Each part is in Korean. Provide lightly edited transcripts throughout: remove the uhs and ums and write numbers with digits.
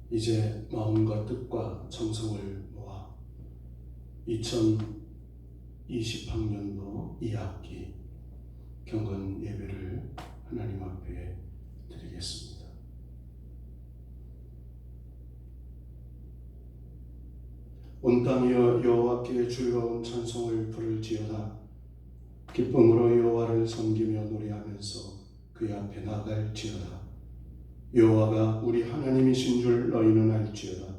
이제 마음과 뜻과 정성을 모아 2020학년도 2학기 경건 예배를 하나님 앞에 드리겠습니다. 온 땅이여 여호와께 즐거운 찬송을 부를지어다. 기쁨으로 여호와를 섬기며 노래하면서 그의 앞에 나갈지어다. 여호와가 우리 하나님이신 줄 너희는 알지어다.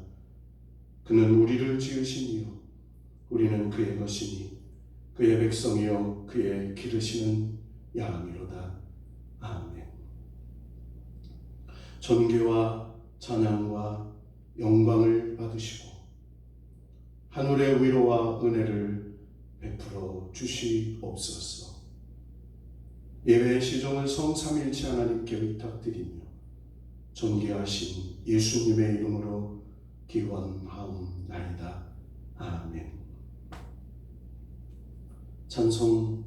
그는 우리를 지으시니요 우리는 그의 것이니 그의 백성이요 그의 기르시는 양이로다. 아멘. 존귀와 찬양과 영광을 받으시고 하늘의 위로와 은혜를 베풀어 주시옵소서. 예배의 시종을 성 삼일체 하나님께 의탁드리며 존귀하신 예수님의 이름으로 기원하옵나이다. 아멘. 찬송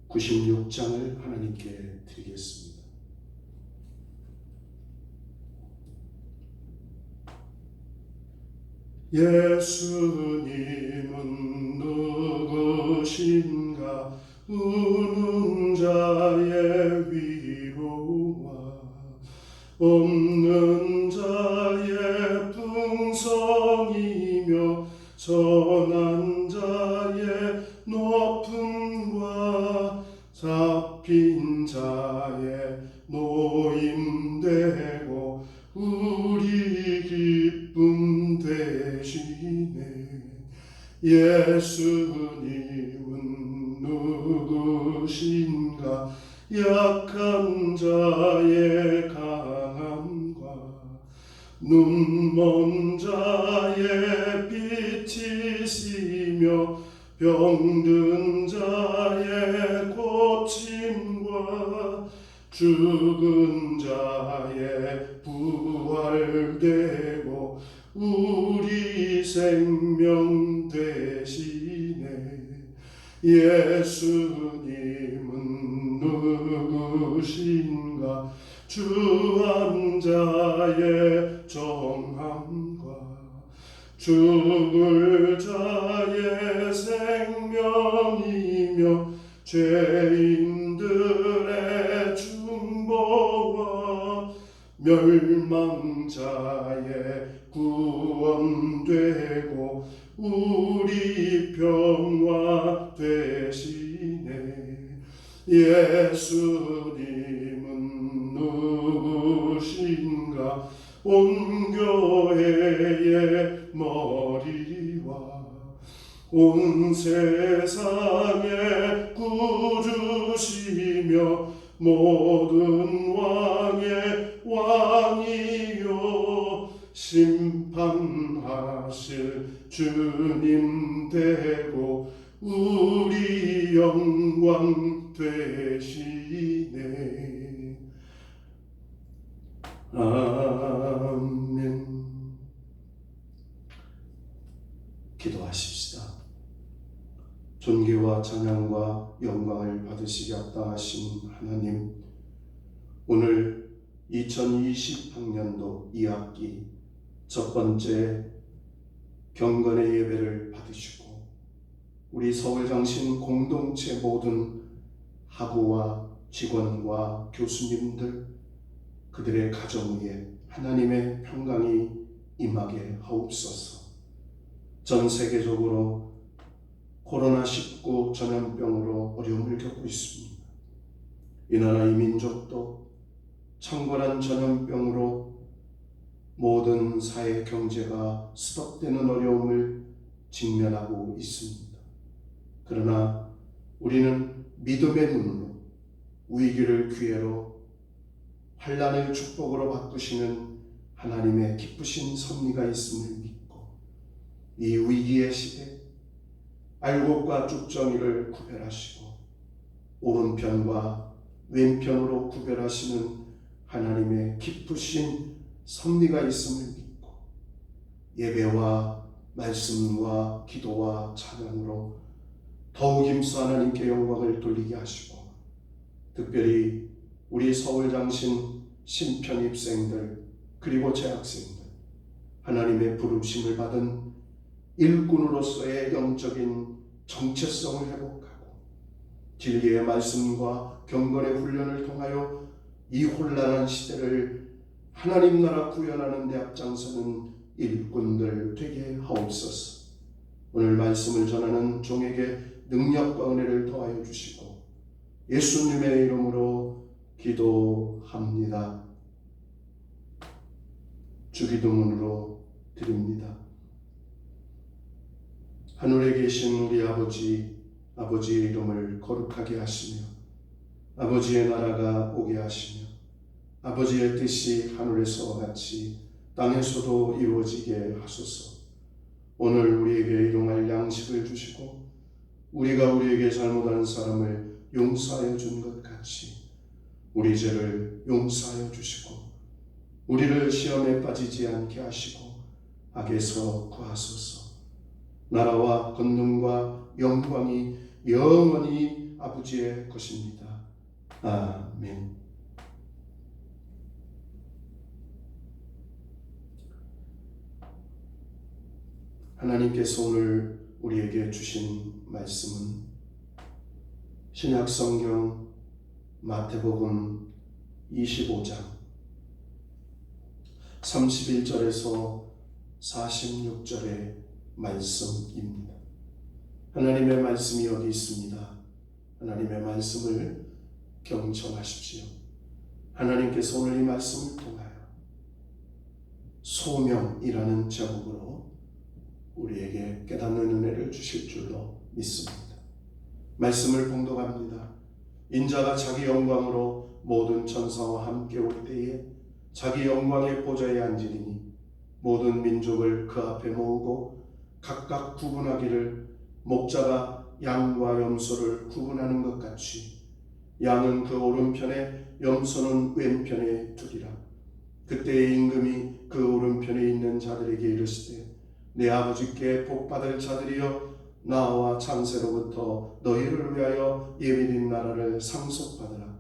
96장을 하나님께 드리겠습니다. 예수님은 누구신가? 우는 자의 위로와 없는 자의 풍성이며 선한 자의 높음과 잡힌 자의 노임되고 우리 기쁨 되시네. 예수님은 누구신가? 약한 자의 강함과 눈먼 자의 빛이시며 병든 자의 고침과 죽은 자의 부활되고 우리 생명 되시네. 예수님은 누구신가? 주한 자의 정함과 죽을 자의 생명이며 죄인들의 중보와 멸망자의 구원되고 우리 평화 되시네. 예수님은 누구신가? 온 교회의 머리와 온 세상의 구주시며 모든 왕의 왕이요 심판하실 주님 되고 우리 영광 되시네. 아멘. 기도하십시다. 존귀와 찬양과 영광을 받으시기 합당하신 하나님, 오늘 2020학년도 2학기 첫 번째 경건의 예배를 받으시고 우리 서울장신 공동체 모든 학우와 직원과 교수님들 그들의 가정 위에 하나님의 평강이 임하게 하옵소서. 전 세계적으로 코로나19 전염병으로 어려움을 겪고 있습니다. 이 나라 이 민족도 창궐한 전염병으로 모든 사회 경제가 수덕되는 어려움을 직면하고 있습니다. 그러나 우리는 믿음의 눈으로 위기를 기회로 환난을 축복으로 바꾸시는 하나님의 기쁘신 섭리가 있음을 믿고 이 위기의 시대 알곡과 쭉정이를 구별하시고 오른편과 왼편으로 구별하시는 하나님의 기쁘신 섭리가 있음을 믿고 예배와 말씀과 기도와 찬양으로 더욱 임수 하나님께 영광을 돌리게 하시고 특별히 우리 서울장신 신편입생들 그리고 재학생들, 하나님의 부르심을 받은 일꾼으로서의 영적인 정체성을 회복하고 진리의 말씀과 경건의 훈련을 통하여 이 혼란한 시대를 하나님 나라 구현하는 데 앞장서는 일꾼들 되게 하옵소서. 오늘 말씀을 전하는 종에게 능력과 은혜를 더하여 주시고 예수님의 이름으로 기도합니다. 주기도문으로 드립니다. 하늘에 계신 우리 아버지의 이름을 거룩하게 하시며 아버지의 나라가 오게 하시며 아버지의 뜻이 하늘에서와 같이 땅에서도 이루어지게 하소서. 오늘 우리에게 일용할 양식을 주시고 우리가 우리에게 잘못한 사람을 용서하여 준 것 같이 우리 죄를 용서하여 주시고 우리를 시험에 빠지지 않게 하시고 악에서 구하소서. 나라와 권능과 영광이 영원히 아버지의 것입니다. 아멘. 하나님께서 오늘 우리에게 주신 말씀은 신약성경 마태복음 25장 31절에서 46절의 말씀입니다. 하나님의 말씀이 여기 있습니다. 하나님의 말씀을 경청하십시오. 하나님께서 오늘 이 말씀을 통하여 소명이라는 제목으로 우리에게 깨닫는 은혜를 주실 줄로 믿습니다. 말씀을 봉독합니다. 인자가 자기 영광으로 모든 천사와 함께 올 때에 자기 영광의 보좌에 앉으리니 모든 민족을 그 앞에 모으고 각각 구분하기를 목자가 양과 염소를 구분하는 것 같이 양은 그 오른편에 염소는 왼편에 두리라. 그때의 임금이 그 오른편에 있는 자들에게 이르시되 내 아버지께 복받을 자들이여 나와 창세로부터 너희를 위하여 예비된 나라를 상속받으라.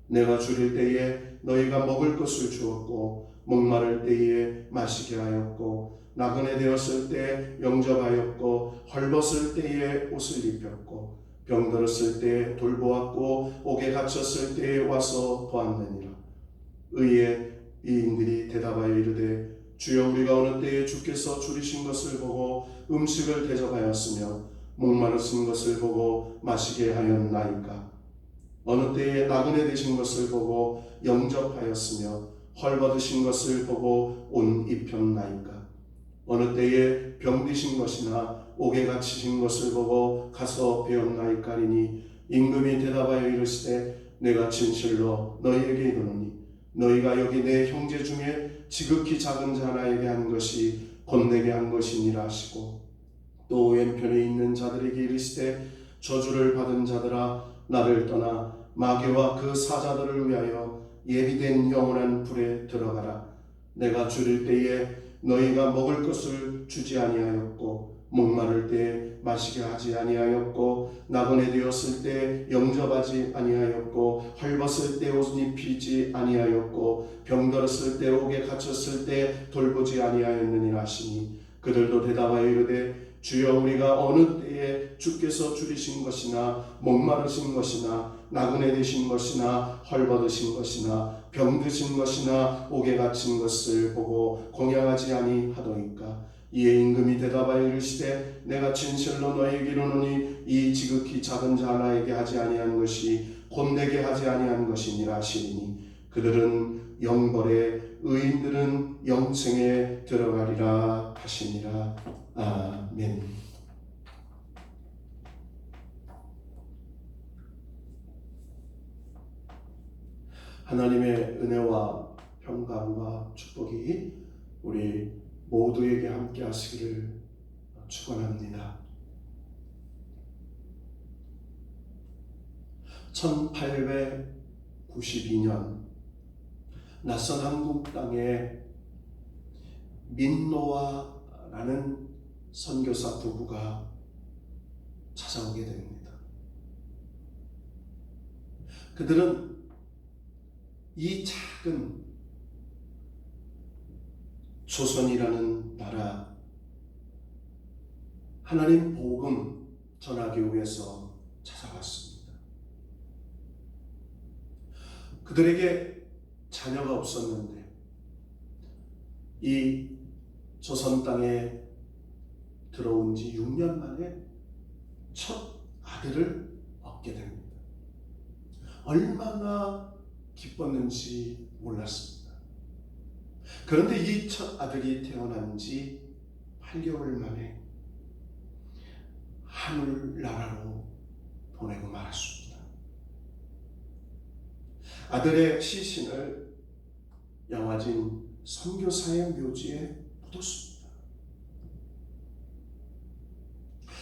내가 줄일 때에 너희가 먹을 것을 주었고 목마를 때에 마시게 하였고 나그네 되었을 때 영접하였고 헐벗을 때에 옷을 입혔고 병들었을 때 돌보았고 옥에 갇혔을 때에 와서 보았느니라. 의의 이인들이 대답하여 이르되 주여 우리가 어느 때에 주께서 줄이신 것을 보고 음식을 대접하였으며 목마르신 것을 보고 마시게 하였나이까. 어느 때에 나그네 되신 것을 보고 영접하였으며 헐벗으신 것을 보고 옷 입혔나이까. 어느 때에 병드신 것이나 옥에 갇히신 것을 보고 가서 배웠나이까리니 임금이 대답하여 이르시되 내가 진실로 너희에게 이르노니 너희가 여기 내 형제 중에 지극히 작은 자 하나에게 한 것이 곧 내게 한 것이니라 하시고 또 왼편에 있는 자들에게 이르시되 저주를 받은 자들아 나를 떠나 마귀와 그 사자들을 위하여 예비된 영원한 불에 들어가라. 내가 줄일 때에 너희가 먹을 것을 주지 아니하였고 목마를 때에 마시게 하지 아니하였고 나그네 되었을 때 영접하지 아니하였고 헐벗을 때 옷 입히지 아니하였고 병들었을 때 옥에 갇혔을 때 돌보지 아니하였느니라 하시니 그들도 대답하여 이르되 주여 우리가 어느 때에 주께서 줄이신 것이나 목마르신 것이나 나그네 되신 것이나 헐벗으신 것이나 병드신 것이나 옥에 갇힌 것을 보고 공양하지 아니하더이까. 이에 임금이 대답하여 이르시되 내가 진실로 너희에게 이르노니 이 지극히 작은 자 하나에게 하지 아니한 것이 곧 내게 하지 아니한 것이니라 하시니 그들은 영벌에 의인들은 영생에 들어가리라 하시니라. 아멘. 하나님의 은혜와 평강과 축복이 우리 모두에게 함께 하시기를 축원합니다. 1892년 낯선 한국 땅에 민노아라는 선교사 부부가 찾아오게 됩니다. 그들은 이 작은 조선이라는 나라, 하나님 복음 전하기 위해서 찾아왔습니다. 그들에게 자녀가 없었는데 이 조선 땅에 들어온 지 6년 만에 첫 아들을 얻게 됩니다. 얼마나 기뻤는지 몰랐습니다. 그런데 이 첫 아들이 태어난 지 8개월 만에 하늘나라로 보내고 말았습니다. 아들의 시신을 영화진 선교사의 묘지에 묻었습니다.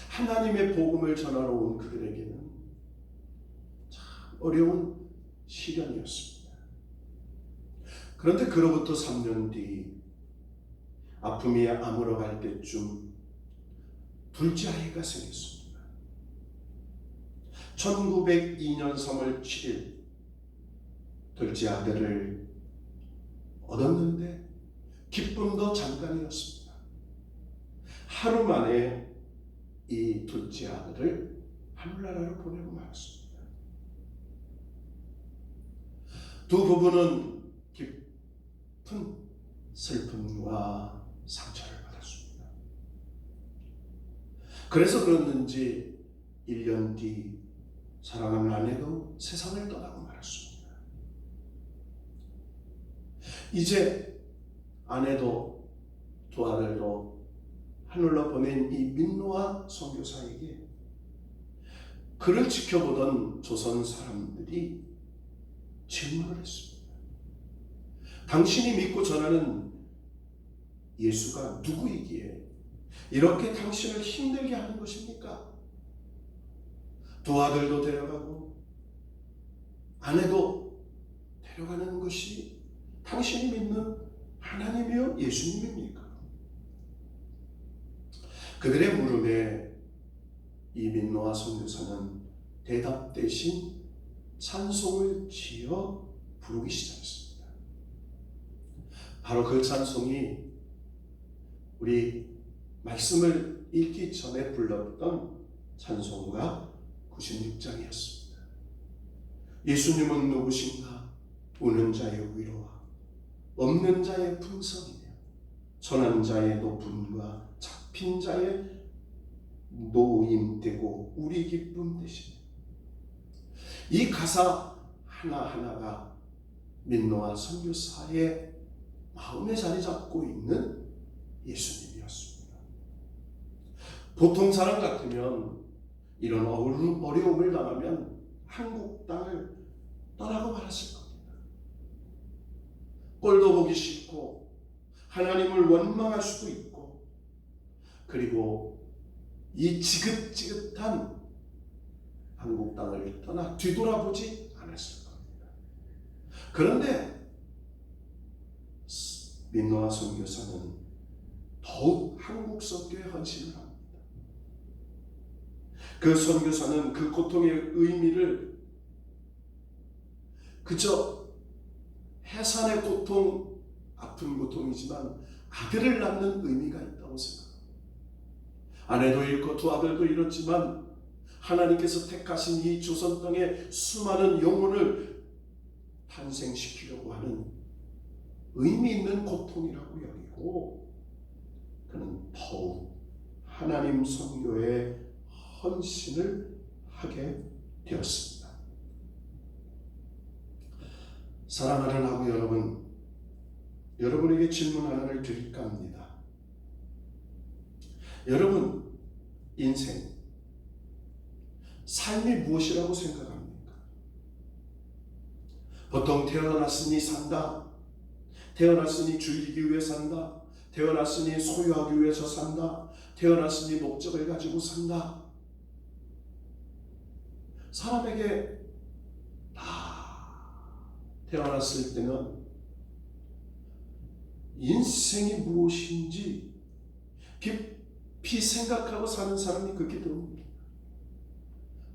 하나님의 복음을 전하러 온 그들에게는 참 어려운 시련이었습니다. 그런데 그로부터 3년 뒤 아픔이 아물어갈 때쯤 둘째 아이가 생겼습니다. 1902년 3월 7일 둘째 아들을 얻었는데 기쁨도 잠깐이었습니다. 하루 만에 이 둘째 아들을 하늘나라로 보내고 말았습니다. 두 부부는 깊은 슬픔과 상처를 받았습니다. 그래서 그랬는지 1년 뒤 사랑하는 아내도 세상을 떠나고 말았습니다. 이제 아내도 두 아들도 하늘로 보낸 이 민노아 선교사에게 그를 지켜보던 조선 사람들이 질문을 했습니다. 당신이 믿고 전하는 예수가 누구이기에 이렇게 당신을 힘들게 하는 것입니까? 두 아들도 데려가고 아내도 데려가는 것이 당신이 믿는 하나님이요 예수님입니까? 그들의 물음에 이 민노아 선교사는 대답 대신 찬송을 지어 부르기 시작했습니다. 바로 그 찬송이 우리 말씀을 읽기 전에 불렀던 찬송가 96장이었습니다. 예수님은 누구신가? 우는 자의 위로와 없는 자의 풍성이며 천한 자의 높음과 잡힌 자의 노임되고 우리 기쁨 되시네. 이 가사 하나하나가 민노아 선교사의 마음에 자리 잡고 있는 예수님이었습니다. 보통 사람 같으면 이런 어려움을 당하면 한국 땅을 떠나고 말았을 겁니다. 꼴도 보기 싫고 하나님을 원망할 수도 있고 그리고 이 지긋지긋한 한국 땅을 떠나 뒤돌아보지 않았을 겁니다. 그런데 민노아 선교사는 더욱 한국 선교에 헌신을 합니다. 그 선교사는 그 고통의 의미를 그저 해산의 고통, 아픈 고통이지만 아들을 낳는 의미가 있다고 생각합니다. 아내도 잃고 두 아들도 잃었지만 하나님께서 택하신 이 조선 땅에 수많은 영혼을 탄생시키려고 하는 의미 있는 고통이라고 여기고 그는 더욱 하나님 선교에 헌신을 하게 되었습니다. 사랑하는 아구 여러분, 여러분에게 질문 하나를 드릴까 합니다. 여러분, 인생, 삶이 무엇이라고 생각합니까? 보통 태어났으니 산다, 태어났으니 즐기기 위해 산다, 태어났으니 소유하기 위해서 산다, 태어났으니 목적을 가지고 산다. 사람에게 다 태어났을 때는 인생이 무엇인지 깊이 생각하고 사는 사람이 극히 드뭅니다.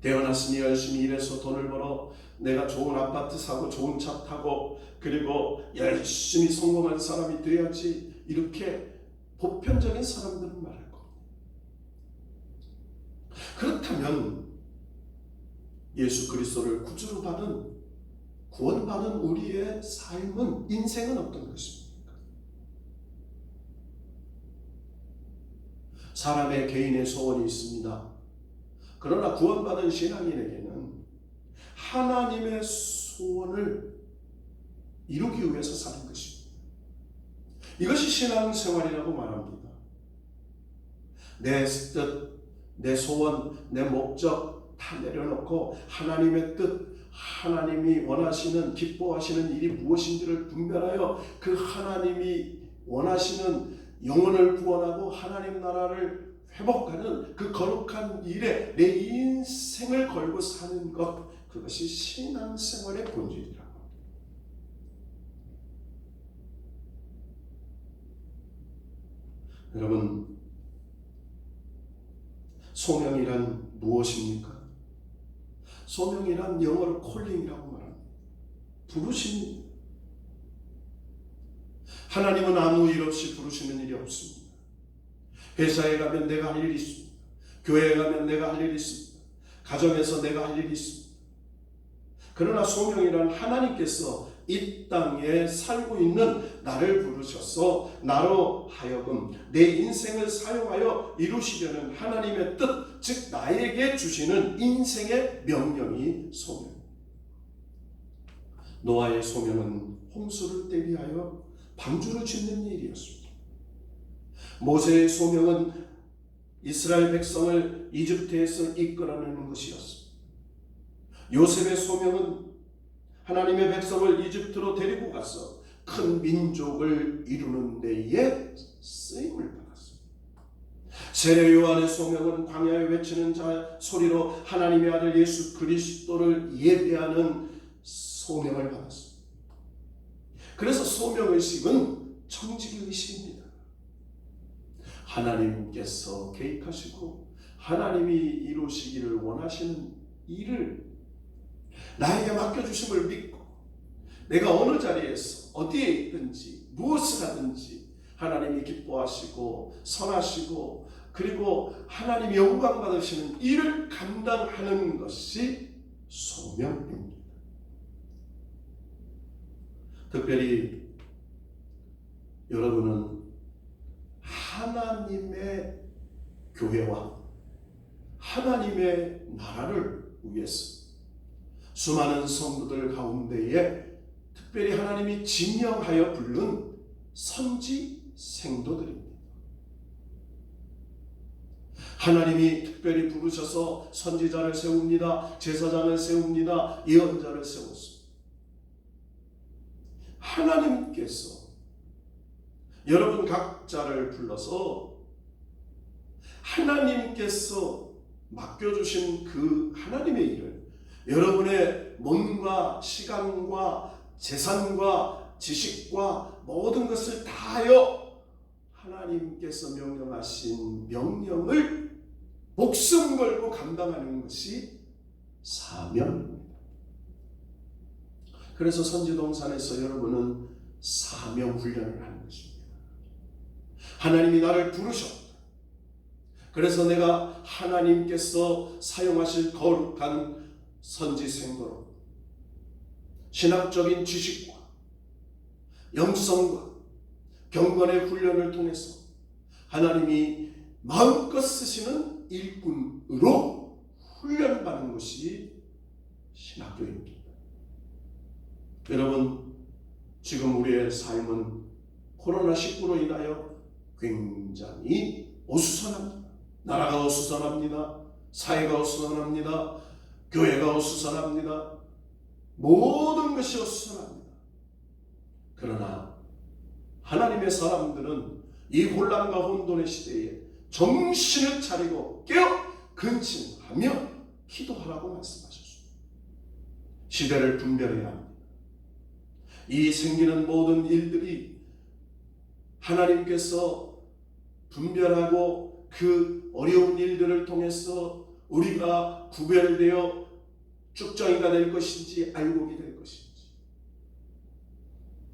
태어났으니 열심히 일해서 돈을 벌어 내가 좋은 아파트 사고 좋은 차 타고 그리고 열심히 성공한 사람이 돼야지, 이렇게 보편적인 사람들은 말할 겁니다. 그렇다면 예수 그리스도를 구주로 받은, 구원받은 우리의 삶은, 인생은 어떤 것입니까? 사람의 개인의 소원이 있습니다. 그러나 구원받은 신앙인에게는 하나님의 소원을 이루기 위해서 사는 것입니다. 이것이 신앙생활이라고 말합니다. 내 뜻, 내 소원, 내 목적 다 내려놓고 하나님의 뜻, 하나님이 원하시는, 기뻐하시는 일이 무엇인지를 분별하여 그 하나님이 원하시는 영혼을 구원하고 하나님 나라를 회복하는 그 거룩한 일에 내 인생을 걸고 사는 것, 그것이 신앙생활의 본질이라고. 여러분, 소명이란 무엇입니까? 소명이란 영어로 콜링이라고 말합니다. 부르심입니다. 하나님은 아무 일 없이 부르시는 일이 없습니다. 회사에 가면 내가 할 일이 있습니다. 교회에 가면 내가 할 일이 있습니다. 가정에서 내가 할 일이 있습니다. 그러나 소명이란 하나님께서 이 땅에 살고 있는 나를 부르셔서 나로 하여금 내 인생을 사용하여 이루시려는 하나님의 뜻, 즉 나에게 주시는 인생의 명령이 소명. 노아의 소명은 홍수를 대비하여 방주를 짓는 일이었습니다. 모세의 소명은 이스라엘 백성을 이집트에서 이끌어내는 것이었습니다. 요셉의 소명은 하나님의 백성을 이집트로 데리고 가서 큰 민족을 이루는 데에 쓰임을 받았습니다. 세례 요한의 소명은 광야에 외치는 자 소리로 하나님의 아들 예수 그리스도를 예배하는 소명을 받았습니다. 그래서 소명의식은 청지기의식입니다. 하나님께서 계획하시고 하나님이 이루시기를 원하시는 일을 나에게 맡겨주심을 믿고 내가 어느 자리에서 어디에 있든지 무엇을 하든지 하나님이 기뻐하시고 선하시고 그리고 하나님이 영광 받으시는 일을 감당하는 것이 소명입니다. 특별히 여러분은 하나님의 교회와 하나님의 나라를 위해서 수많은 성도들 가운데에 특별히 하나님이 지명하여 부른 선지 생도들입니다. 하나님이 특별히 부르셔서 선지자를 세웁니다. 제사장을 세웁니다. 예언자를 세웠습니다. 하나님께서 여러분 각자를 불러서 하나님께서 맡겨주신 그 하나님의 일을 여러분의 몸과 시간과 재산과 지식과 모든 것을 다하여 하나님께서 명령하신 명령을 목숨 걸고 감당하는 것이 사명입니다. 그래서 선지동산에서 여러분은 사명 훈련을 하는 것입니다. 하나님이 나를 부르셨다. 그래서 내가 하나님께서 사용하실 거룩한 선지생도로 신학적인 지식과 영성과 경건의 훈련을 통해서 하나님이 마음껏 쓰시는 일꾼으로 훈련받는 것이 신학교입니다. 여러분, 지금 우리의 삶은 코로나19로 인하여 굉장히 어수선합니다. 나라가 어수선합니다. 사회가 어수선합니다. 교회가 어수선합니다. 모든 것이 어수선합니다. 그러나 하나님의 사람들은 이 혼란과 혼돈의 시대에 정신을 차리고 깨어 근신하며 기도하라고 말씀하셨습니다. 시대를 분별해야 합니다. 이 생기는 모든 일들이 하나님께서 분별하고 그 어려운 일들을 통해서 우리가 구별되어 쭉정이가 될 것인지 알곡이 될 것인지,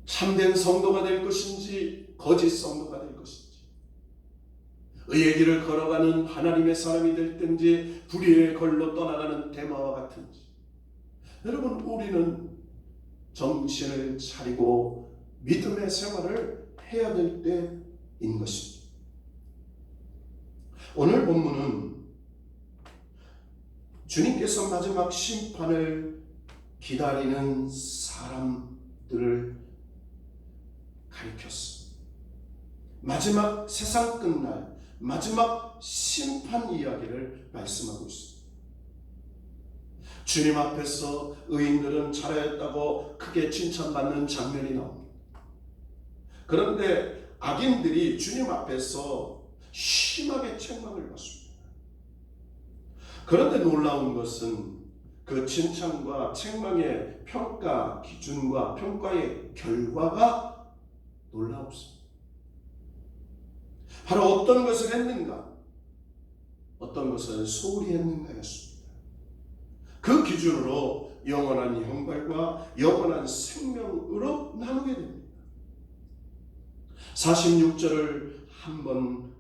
참된 성도가 될 것인지 거짓 성도가 될 것인지, 의의 길을 걸어가는 하나님의 사람이 될 텐지 불의의 걸로 떠나가는 대마와 같은지, 여러분, 우리는 정신을 차리고 믿음의 생활을 해야 될 때인 것입니다. 오늘 본문은 주님께서 마지막 심판을 기다리는 사람들을 가리켰습니다. 마지막 세상 끝날 마지막 심판 이야기를 말씀하고 있습니다. 주님 앞에서 의인들은 잘하였다고 크게 칭찬받는 장면이 나옵니다. 그런데 악인들이 주님 앞에서 심하게 책망을 받습니다. 그런데 놀라운 것은 그 칭찬과 책망의 평가 기준과 평가의 결과가 놀라웠습니다. 바로 어떤 것을 했는가, 어떤 것을 소홀히 했는가였습니다. 그 기준으로 영원한 형벌과 영원한 생명으로 나누게 됩니다. 46절을 한번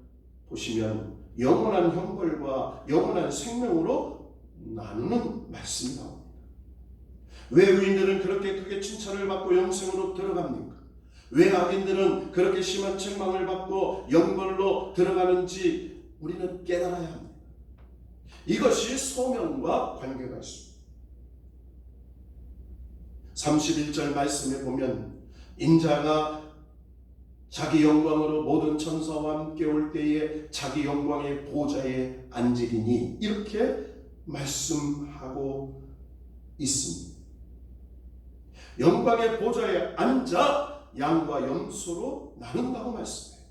보시면 영원한 형벌과 영원한 생명으로 나누는 말씀이 나옵니다. 왜 의인들은 그렇게 크게 칭찬을 받고 영생으로 들어갑니까? 왜 악인들은 그렇게 심한 책망을 받고 영벌로 들어가는지 우리는 깨달아야 합니다. 이것이 소명과 관계가 있습니다. 31절 말씀에 보면 인자가 자기 영광으로 모든 천사와 함께 올 때에 자기 영광의 보좌에 앉으리니, 이렇게 말씀하고 있습니다. 영광의 보좌에 앉아 양과 염소로 나눈다고 말씀해요.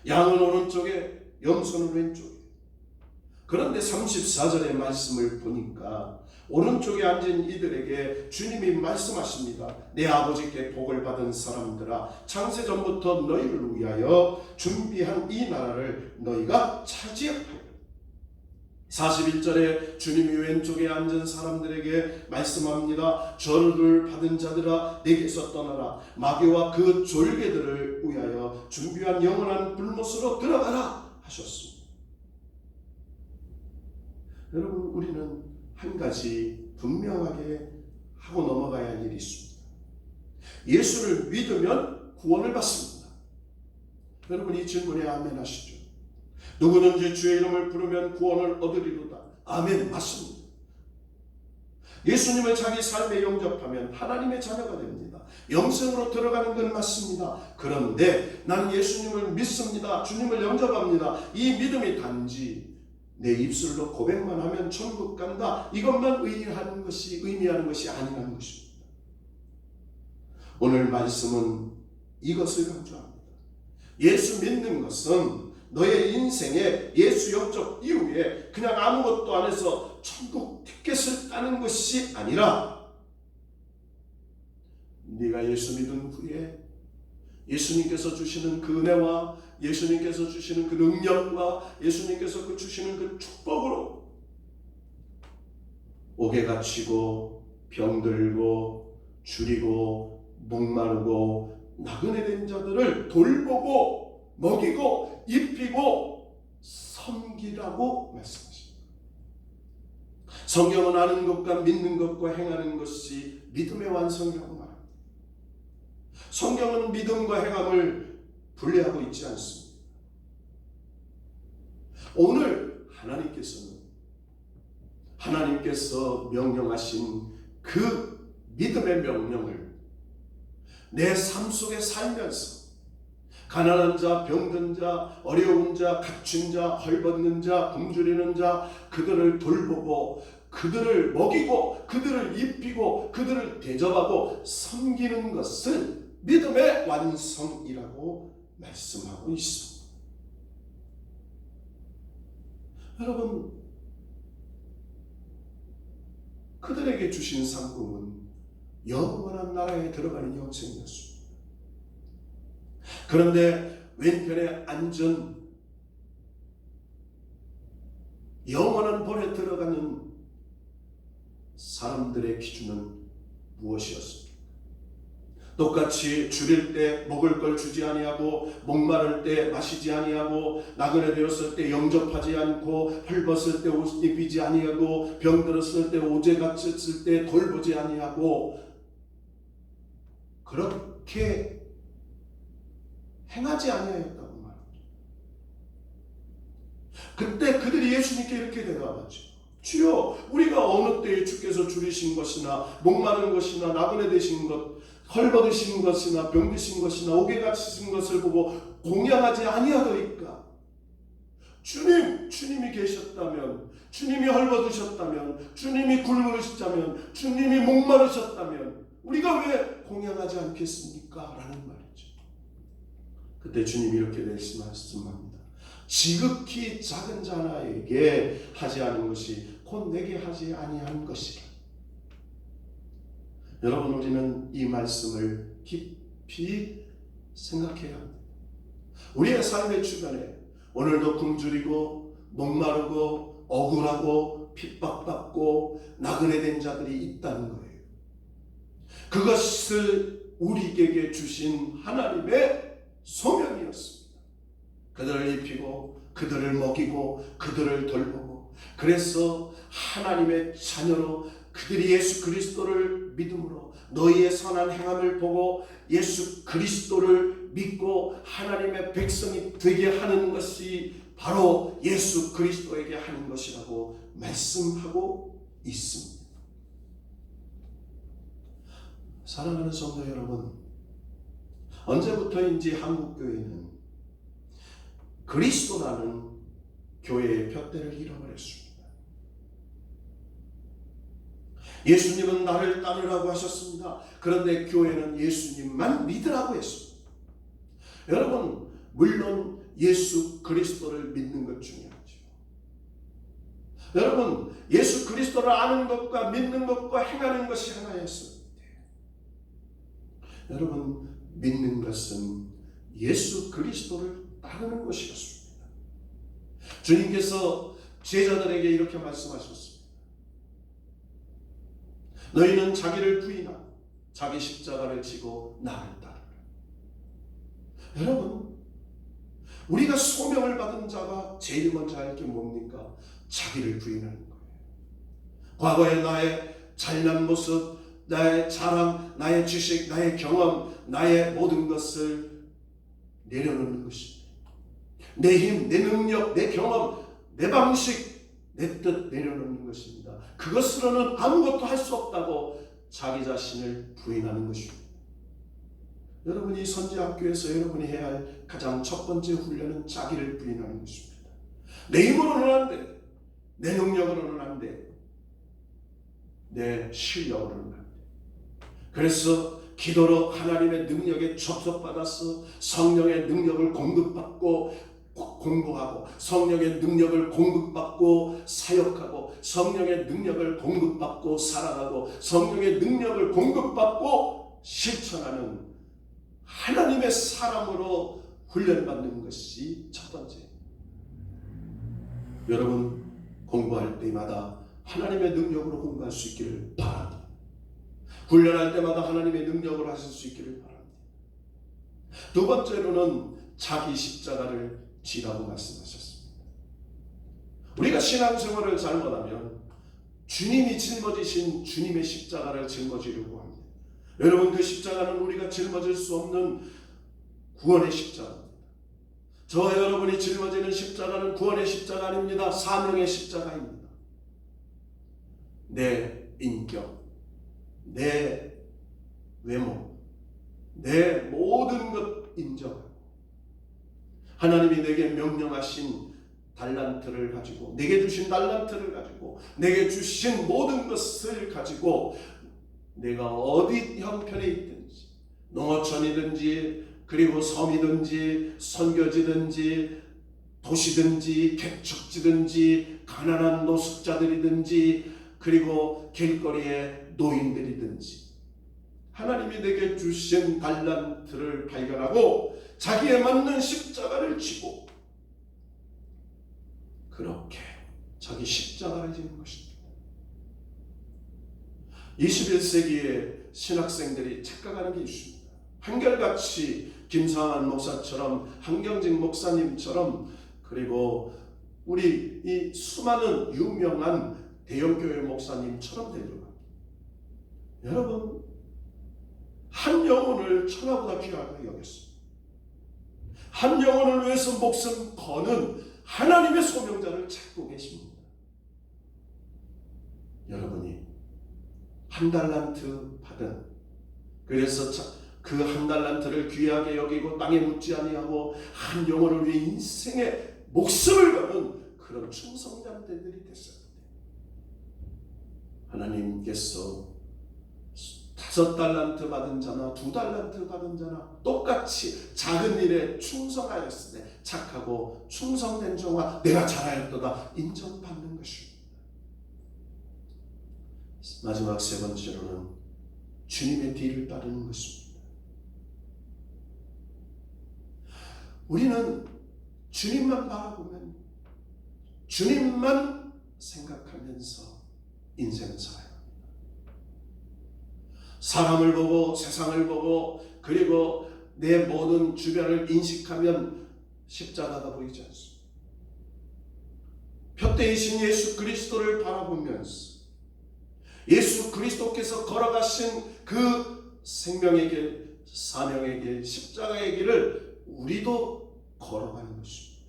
양은 오른쪽에 염소는 왼쪽에. 그런데 34절의 말씀을 보니까 오른쪽에 앉은 이들에게 주님이 말씀하십니다. 내 아버지께 복을 받은 사람들아, 창세전부터 너희를 위하여 준비한 이 나라를 너희가 차지하리라. 41절에 주님이 왼쪽에 앉은 사람들에게 말씀합니다. 저를 받은 자들아, 내게서 떠나라. 마귀와 그 졸개들을 위하여 준비한 영원한 불못으로 들어가라 하셨습니다. 여러분, 우리는 한 가지 분명하게 하고 넘어가야 할 일이 있습니다. 예수를 믿으면 구원을 받습니다. 여러분, 이 질문에 아멘 하시죠? 누구든지 주의 이름을 부르면 구원을 얻으리로다. 아멘, 맞습니다. 예수님을 자기 삶에 영접하면 하나님의 자녀가 됩니다. 영생으로 들어가는 건 맞습니다. 그런데 나는 예수님을 믿습니다. 주님을 영접합니다. 이 믿음이 단지 내 입술로 고백만 하면 천국 간다, 이것만 의미하는 것이 아니라는 것입니다. 오늘 말씀은 이것을 강조합니다. 예수 믿는 것은 너의 인생에 예수 영접 이후에 그냥 아무것도 안 해서 천국 티켓을 따는 것이 아니라, 네가 예수 믿은 후에 예수님께서 주시는 그 은혜와 예수님께서 주시는 그 능력과 예수님께서 주시는 그 축복으로 옥에 갇히고 병들고 줄이고 목마르고 나그네 된 자들을 돌보고 먹이고 입히고 섬기라고 말씀하십니다. 성경은 아는 것과 믿는 것과 행하는 것이 믿음의 완성이라고 말합니다. 성경은 믿음과 행함을 분리하고 있지 않습니다. 오늘 하나님께서 명령하신 그 믿음의 명령을 내 삶 속에 살면서 가난한 자, 병든 자, 어려운 자, 갇힌 자, 헐벗는 자, 굶주리는 자, 그들을 돌보고 그들을 먹이고 그들을 입히고 그들을 대접하고 섬기는 것을 믿음의 완성이라고 말씀하고 있습니다. 여러분, 그들에게 주신 상품은 영원한 나라에 들어가는 영생이었습니다. 그런데 왼편에 앉은 영원한 벌에 들어가는 사람들의 기준은 무엇이었습니까? 똑같이 줄일 때 먹을 걸 주지 아니하고, 목마를 때 마시지 아니하고, 나그네 되었을 때 영접하지 않고, 헐벗을 때 옷 입히지 아니하고, 병들었을 때 오제 갇혔을 때 돌보지 아니하고, 그렇게 행하지 아니하였다고 말합니다. 그때 그들이 예수님께 이렇게 대답하죠. 주여, 우리가 어느 때에 주께서 줄이신 것이나 목마른 것이나 나그네 되신 것, 헐벗으신 것이나 병드신 것이나 옥에 갇히신 것을 보고 공양하지 아니하더이까? 주님이 계셨다면, 주님이 헐벗으셨다면, 주님이 굶으셨다면, 주님이 목마르셨다면 우리가 왜 공양하지 않겠습니까? 라는 말이죠. 그때 주님이 이렇게 말씀합니다. 지극히 작은 자나에게 하지 않은 것이 곧 내게 하지 아니한 것이라. 여러분, 우리는 이 말씀을 깊이 생각해야 합니다. 우리의 삶의 주변에 오늘도 굶주리고 목마르고 억울하고 핍박받고 나그네 된 자들이 있다는 거예요. 그것을 우리에게 주신 하나님의 소명이었습니다. 그들을 입히고 그들을 먹이고 그들을 돌보고, 그래서 하나님의 자녀로 그들이 예수 그리스도를 믿음으로 너희의 선한 행함을 보고 예수 그리스도를 믿고 하나님의 백성이 되게 하는 것이 바로 예수 그리스도에게 하는 것이라고 말씀하고 있습니다. 사랑하는 성도 여러분, 언제부터인지 한국교회는 그리스도라는 교회의 푯대를 잃어버렸습니다. 예수님은 나를 따르라고 하셨습니다. 그런데 교회는 예수님만 믿으라고 했습니다. 여러분, 물론 예수 그리스도를 믿는 것 중요하죠. 여러분, 예수 그리스도를 아는 것과 믿는 것과 행하는 것이 하나였습니다. 여러분, 믿는 것은 예수 그리스도를 따르는 것이었습니다. 주님께서 제자들에게 이렇게 말씀하셨습니다. 너희는 자기를 부인하고 자기 십자가를 지고 나를 따르라. 여러분, 우리가 소명을 받은 자가 제일 먼저 할 게 뭡니까? 자기를 부인하는 거예요. 과거의 나의 잘난 모습, 나의 자랑, 나의 지식, 나의 경험, 나의 모든 것을 내려놓는 것입니다. 내 힘, 내 능력, 내 경험, 내 방식, 내 뜻 내려놓는 것입니다. 그것으로는 아무것도 할 수 없다고 자기 자신을 부인하는 것입니다. 여러분이 선지학교에서 여러분이 해야 할 가장 첫 번째 훈련은 자기를 부인하는 것입니다. 내 힘으로는 안 돼. 내 능력으로는 안 돼. 내 실력으로는 안 돼. 그래서 기도로 하나님의 능력에 접속받아서 성령의 능력을 공급받고 공부하고, 성령의 능력을 공급받고 사역하고, 성령의 능력을 공급받고 살아가고, 성령의 능력을 공급받고 실천하는 하나님의 사람으로 훈련받는 것이 첫 번째. 여러분, 공부할 때마다 하나님의 능력으로 공부할 수 있기를 바랍니다. 훈련할 때마다 하나님의 능력을 하실 수 있기를 바랍니다. 두 번째로는 자기 십자가를 지라고 말씀하셨습니다. 우리가 신앙생활을 잘못하면 주님이 짊어지신 주님의 십자가를 짊어지려고 합니다. 여러분, 그 십자가는 우리가 짊어질 수 없는 구원의 십자가입니다. 저와 여러분이 짊어지는 십자가는 구원의 십자가 아닙니다. 사명의 십자가입니다. 내 인격, 내 외모, 내 모든 것 인정하고, 하나님이 내게 명령하신 달란트를 가지고, 내게 주신 달란트를 가지고, 내게 주신 모든 것을 가지고 내가 어디 형편에 있든지, 농어촌이든지 그리고 섬이든지 선교지든지 도시든지 개척지든지 가난한 노숙자들이든지 그리고 길거리의 노인들이든지 하나님이 내게 주신 달란트를 발견하고 자기에 맞는 십자가를 지고 그렇게 자기 십자가를 지는 것입니다. 21세기의 신학생들이 착각하는 게 있습니다. 한결같이 김상한 목사처럼, 한경직 목사님처럼, 그리고 우리 이 수많은 유명한 대형교회 목사님처럼 되려고 합니다. 여러분, 한 영혼을 천하보다 귀하게 여겼습니다. 한 영혼을 위해서 목숨 거는 하나님의 소명자를 찾고 계십니다. 여러분이 한 달란트 받은, 그래서 그 한 달란트를 귀하게 여기고 땅에 묻지 아니하고 한 영혼을 위해 인생의 목숨을 거는 그런 충성자들이 됐어요. 하나님께서 5달란트 받은 자나 2달란트 받은 자나 똑같이 작은 일에 충성하였을 때 착하고 충성된 종아 내가 잘하였도다 인정받는 것입니다. 마지막 세 번째로는 주님의 뒤를 따르는 것입니다. 우리는 주님만 바라보면, 주님만 생각하면서 인생을 살아요. 사람을 보고 세상을 보고 그리고 내 모든 주변을 인식하면 십자가가 보이지 않습니다. 표대이신 예수 그리스도를 바라보면서 예수 그리스도께서 걸어가신 그 생명의 길, 사명의 길, 십자가의 길을 우리도 걸어가는 것입니다.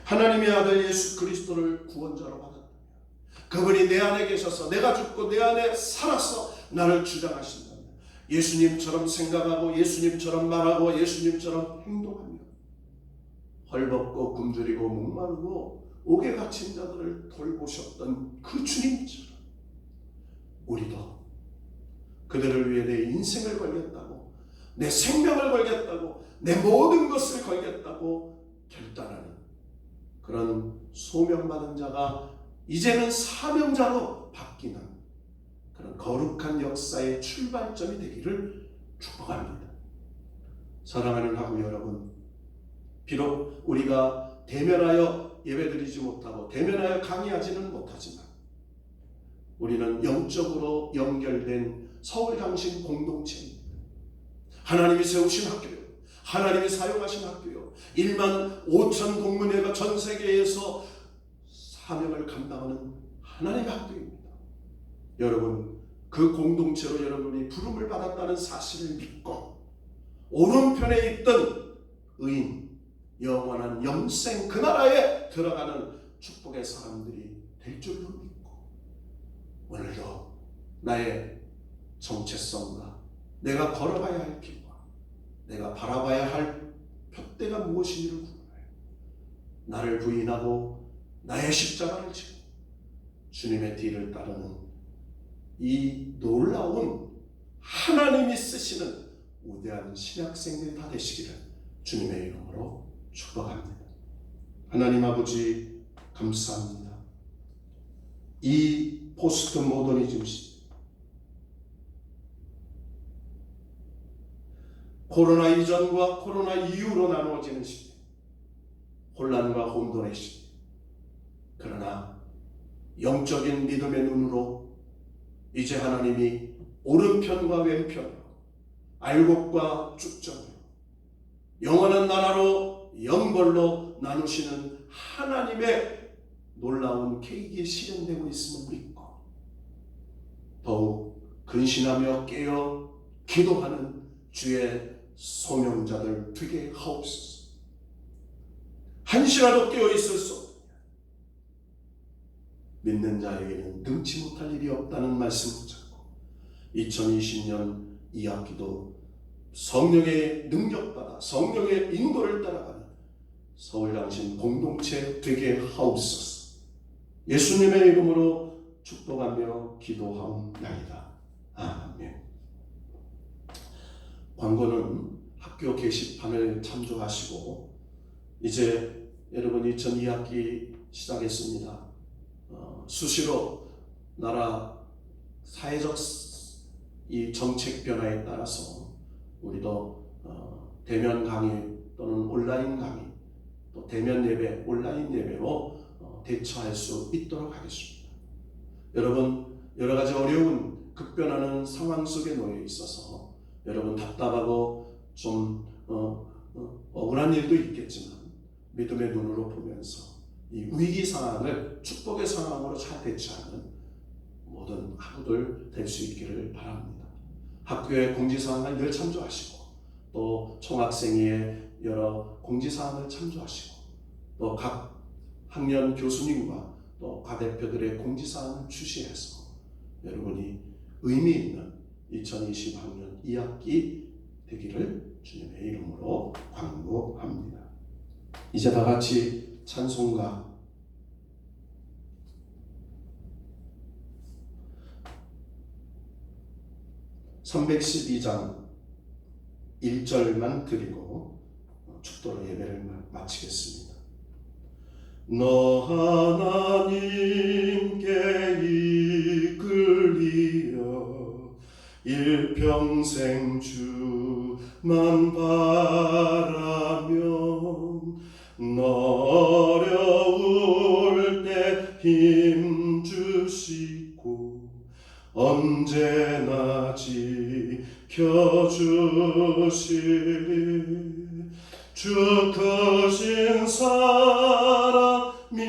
하나님의 아들 예수 그리스도를 구원자로 받았다면 그분이 내 안에 계셔서 내가 죽고 내 안에 살아서 나를 주장하신다면 예수님처럼 생각하고 예수님처럼 말하고 예수님처럼 행동하며 헐벗고 굶주리고 목마르고 옥에 갇힌 자들을 돌보셨던 그 주님처럼 우리도 그들을 위해 내 인생을 걸겠다고, 내 생명을 걸겠다고, 내 모든 것을 걸겠다고 결단하는 그런 소명받은 자가 이제는 사명자로 바뀌는 그런 거룩한 역사의 출발점이 되기를 축복합니다. 사랑하는 하고 여러분, 비록 우리가 대면하여 예배드리지 못하고 대면하여 강의하지는 못하지만 우리는 영적으로 연결된 서울장신 공동체입니다. 하나님이 세우신 학교요, 하나님이 사용하신 학교요, 1만 5천 공문회가 전 세계에서 사명을 감당하는 하나님의 학교입니다. 여러분, 그 공동체로 여러분이 부름을 받았다는 사실을 믿고 오른편에 있던 의인, 영원한 영생 그 나라에 들어가는 축복의 사람들이 될 줄로 믿고 오늘도 나의 정체성과 내가 걸어가야 할 길과 내가 바라봐야 할 표대가 무엇인지를 구분하여 나를 부인하고 나의 십자가를 지고 주님의 뒤를 따르는 이 놀라운 하나님이 쓰시는 우대한 신학생들이 다 되시기를 주님의 이름으로 축복합니다. 하나님 아버지 감사합니다. 이 포스트 모더니즘 시대, 코로나 이전과 코로나 이후로 나누어지는 시대, 혼란과 혼돈의 시대, 그러나 영적인 믿음의 눈으로 이제 하나님이 오른편과 왼편으로 알곡과 쭉정으로 영원한 나라로 영벌로 나누시는 하나님의 놀라운 계획이 실현되고 있음을 믿고 더욱 근신하며 깨어 기도하는 주의 소명자들 되게 하옵소서. 한시라도 깨어 있을 수 없느냐, 믿는 자에게는 능치 못할 일이 없다는 말씀 붙잡고 2020년 이 학기도 성령의 능력받아 성령의 인도를 따라가는 서울장신 공동체 되게 하옵소서. 예수님의 이름으로 축복하며 기도하옵나이다. 아멘. 광고는 학교 게시판을 참조하시고 이제 여러분 2002학기 시작했습니다. 수시로 나라 사회적 이 정책 변화에 따라서 우리도 대면 강의 또는 온라인 강의 또 대면 예배, 온라인 예배로 대처할 수 있도록 하겠습니다. 여러분 여러 가지 어려운 급변하는 상황 속에 놓여 있어서 여러분 답답하고 좀 억울한 일도 있겠지만 믿음의 눈으로 보면서 이 위기 상황을 축복의 상황으로 잘 대처하는 모든 하루들 될 수 있기를 바랍니다. 학교의 공지사항을 늘 참조하시고 또 총학생회의 여러 공지사항을 참조하시고 또 각 학년 교수님과 또 과대표들의 공지사항을 주시해서 여러분이 의미 있는 2020학년 2학기 되기를 주님의 이름으로 권고합니다. 이제 다 같이 찬송가 312장 1절만 드리고 축도로 예배를 마치겠습니다. 너 하나님께 이끌리어 일평생 주만 바라면 너 어려울 때 힘 주시고 언제나 지켜주시리. 주 크신 사랑 믿